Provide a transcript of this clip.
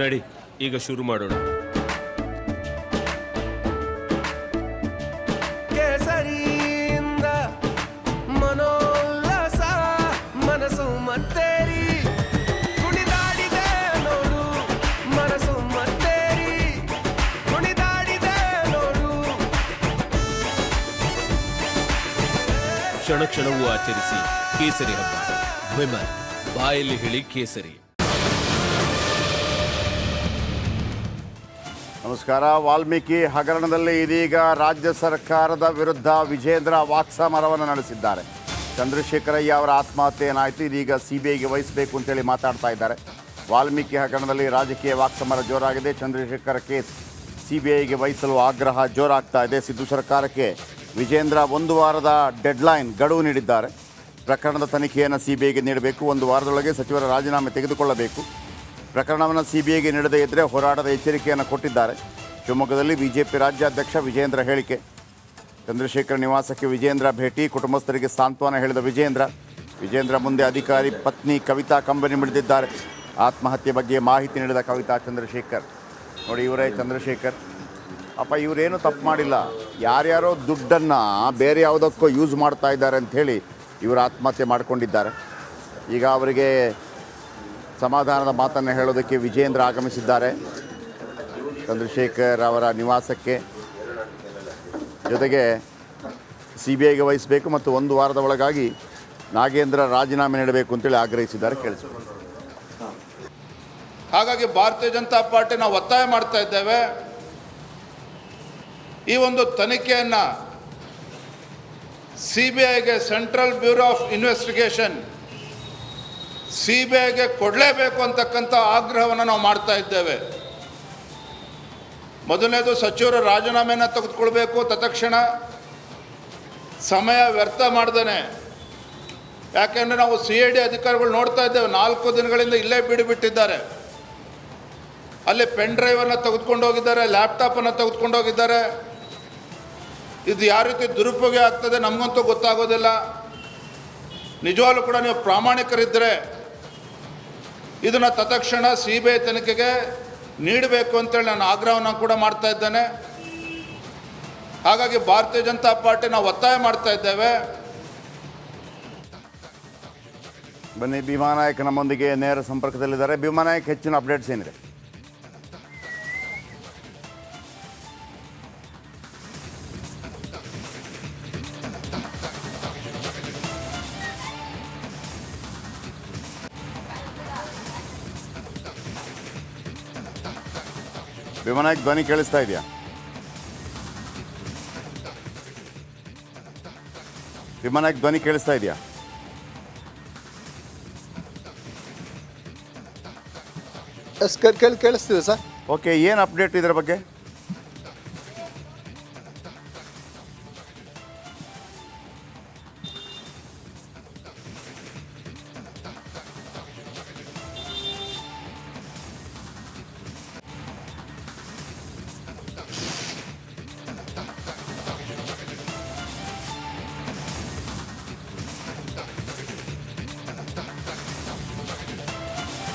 ನಡಿ, ಈಗ ಶುರು ಮಾಡೋಣ. ಕೇಸರಿಯಿಂದ ಮನೋಲ್ಲಾಸ ಮನಸ್ಸು ಮತ್ತೇರಿ ಕುಣಿದಾಡಿದೆ ನೋಡು, ಮನಸ್ಸು ಮತ್ತೇರಿ ಕುಣಿದಾಡಿದೆ ನೋಡು. ಕ್ಷಣ ಕ್ಷಣವೂ ಆಚರಿಸಿ ಕೇಸರಿ ಹಬ್ಬ. ವಿಮಲ್, ಬಾಯಲ್ಲಿ ಹೇಳಿ ಕೇಸರಿ. ನಮಸ್ಕಾರ. ವಾಲ್ಮೀಕಿ ಹಗರಣದಲ್ಲಿ ಇದೀಗ ರಾಜ್ಯ ಸರ್ಕಾರದ ವಿರುದ್ಧ ವಿಜೇಂದ್ರ ವಾಕ್ಸಮರವನ್ನು ನಡೆಸಿದ್ದಾರೆ. ಚಂದ್ರಶೇಖರಯ್ಯ ಅವರ ಆತ್ಮಹತ್ಯೆ ಏನಾಯಿತು, ಇದೀಗ CBIಗೆ ವಹಿಸಬೇಕು ಅಂತೇಳಿ ಮಾತಾಡ್ತಾ ಇದ್ದಾರೆ. ವಾಲ್ಮೀಕಿ ಹಗರಣದಲ್ಲಿ ರಾಜಕೀಯ ವಾಕ್ಸಮರ ಜೋರಾಗಿದೆ. ಚಂದ್ರಶೇಖರ ಕೇಸ್ CBIಗೆ ವಹಿಸಲು ಆಗ್ರಹ ಜೋರಾಗ್ತಾ ಇದೆ. ಸಿದ್ದು ಸರ್ಕಾರಕ್ಕೆ ವಿಜೇಂದ್ರ 1 ವಾರದ ಡೆಡ್ಲೈನ್ ಗಡುವು ನೀಡಿದ್ದಾರೆ. ಪ್ರಕರಣದ ತನಿಖೆಯನ್ನು CBIಗೆ ನೀಡಬೇಕು, 1 ವಾರದೊಳಗೆ ಸಚಿವರ ರಾಜೀನಾಮೆ ತೆಗೆದುಕೊಳ್ಳಬೇಕು. ಪ್ರಕರಣವನ್ನು CBIಗೆ ನೀಡದೇ ಇದ್ದರೆ ಹೋರಾಟದ ಎಚ್ಚರಿಕೆಯನ್ನು ಕೊಟ್ಟಿದ್ದಾರೆ. ಶಿವಮೊಗ್ಗದಲ್ಲಿ ಬಿಜೆಪಿ ರಾಜ್ಯಾಧ್ಯಕ್ಷ ವಿಜೇಂದ್ರ ಹೇಳಿಕೆ. ಚಂದ್ರಶೇಖರ್ ನಿವಾಸಕ್ಕೆ ವಿಜೇಂದ್ರ ಭೇಟಿ, ಕುಟುಂಬಸ್ಥರಿಗೆ ಸಾಂತ್ವನ ಹೇಳಿದ ವಿಜೇಂದ್ರ ಮುಂದೆ ಅಧಿಕಾರಿ ಪತ್ನಿ ಕವಿತಾ ಕಂಬನಿ ಮಿಡಿದಿದ್ದಾರೆ. ಆತ್ಮಹತ್ಯೆ ಬಗ್ಗೆ ಮಾಹಿತಿ ನೀಡಿದ ಕವಿತಾ ಚಂದ್ರಶೇಖರ್. ನೋಡಿ, ಇವರೇ ಚಂದ್ರಶೇಖರ್. ಅಪ್ಪ, ಇವರೇನು ತಪ್ಪು ಮಾಡಿಲ್ಲ, ಯಾರ್ಯಾರೋ ದುಡ್ಡನ್ನು ಬೇರೆ ಯಾವುದಕ್ಕೋ ಯೂಸ್ ಮಾಡ್ತಾ ಇದ್ದಾರೆ ಅಂಥೇಳಿ ಇವರು ಆತ್ಮಹತ್ಯೆ ಮಾಡಿಕೊಂಡಿದ್ದಾರೆ. ಈಗ ಅವರಿಗೆ ಸಮಾಧಾನದ ಮಾತನ್ನು ಹೇಳೋದಕ್ಕೆ ವಿಜೇಂದ್ರ ಆಗಮಿಸಿದ್ದಾರೆ ಚಂದ್ರಶೇಖರ್ ಅವರ ನಿವಾಸಕ್ಕೆ. ಜೊತೆಗೆ CBIಗೆ ವಹಿಸಬೇಕು ಮತ್ತು 1 ವಾರದ ಒಳಗಾಗಿ ನಾಗೇಂದ್ರ ರಾಜೀನಾಮೆ ನೀಡಬೇಕು ಅಂತೇಳಿ ಆಗ್ರಹಿಸಿದ್ದಾರೆ. ಕೇಳಿಸ್ಕೊಂಡು. ಹಾಗಾಗಿ ಭಾರತೀಯ ಜನತಾ ಪಾರ್ಟಿ ನಾವು ಒತ್ತಾಯ ಮಾಡ್ತಾ ಇದ್ದೇವೆ, ಈ ಒಂದು ತನಿಖೆಯನ್ನು CBIಗೆ, ಸೆಂಟ್ರಲ್ ಬ್ಯೂರೋ ಆಫ್ ಇನ್ವೆಸ್ಟಿಗೇಷನ್ CBIಗೆ ಕೊಡಲೇಬೇಕು ಅಂತಕ್ಕಂಥ ಆಗ್ರಹವನ್ನು ನಾವು ಮಾಡ್ತಾ ಇದ್ದೇವೆ. ಮೊದಲನೇದು, ಸಚಿವರು ರಾಜೀನಾಮೆಯನ್ನು ತೆಗೆದುಕೊಳ್ಬೇಕು ತತ್ಕ್ಷಣ, ಸಮಯ ವ್ಯರ್ಥ ಮಾಡ್ದೇನೆ. ಯಾಕೆಂದರೆ ನಾವು CID ಅಧಿಕಾರಿಗಳು ನೋಡ್ತಾ ಇದ್ದೇವೆ, 4 ದಿನಗಳಿಂದ ಇಲ್ಲೇ ಬಿಟ್ಟಿದ್ದಾರೆ. ಅಲ್ಲಿ ಪೆನ್ ಡ್ರೈವನ್ನು ತೆಗೆದುಕೊಂಡು ಹೋಗಿದ್ದಾರೆ, ಲ್ಯಾಪ್ಟಾಪನ್ನು ತೆಗೆದುಕೊಂಡು ಹೋಗಿದ್ದಾರೆ. ಇದು ಯಾವ ರೀತಿ ದುರುಪಯೋಗ ಆಗ್ತದೆ ನಮಗಂತೂ ಗೊತ್ತಾಗೋದಿಲ್ಲ. ನಿಜವಾಗ್ಲೂ ಕೂಡ ನೀವು ಪ್ರಾಮಾಣಿಕರಿದ್ದರೆ ಇದನ್ನು ತತ್ಕ್ಷಣ CBI ತನಿಖೆಗೆ ನೀಡಬೇಕು ಅಂತೇಳಿ ನಾನು ಆಗ್ರಹವನ್ನು ಕೂಡ ಮಾಡ್ತಾ ಇದ್ದೇನೆ. ಹಾಗಾಗಿ ಭಾರತೀಯ ಜನತಾ ಪಾರ್ಟಿ ನಾವು ಒತ್ತಾಯ ಮಾಡ್ತಾ ಇದ್ದೇವೆ. ಬನ್ನಿ, ಭೀಮಾನಾಯಕ್ ನಮ್ಮೊಂದಿಗೆ ನೇರ ಸಂಪರ್ಕದಲ್ಲಿದ್ದಾರೆ. ಭೀಮಾನಾಯಕ್, ಹೆಚ್ಚಿನ ಅಪ್ಡೇಟ್ಸ್ ಏನಿದೆ? ಭೀಮಾನಾಯಕ್, ಧ್ವನಿ ಕೇಳಿಸ್ತಾ ಇದೆಯಾ? ಭೀಮಾನಾಯಕ್, ಧ್ವನಿ ಕೇಳಿಸ್ತಾ ಇದೆಯಾ? ಕೇಳಿಸ್ತಿದೆ ಸರ್. ಓಕೆ, ಏನು ಅಪ್ಡೇಟ್ ಇದರ ಬಗ್ಗೆ?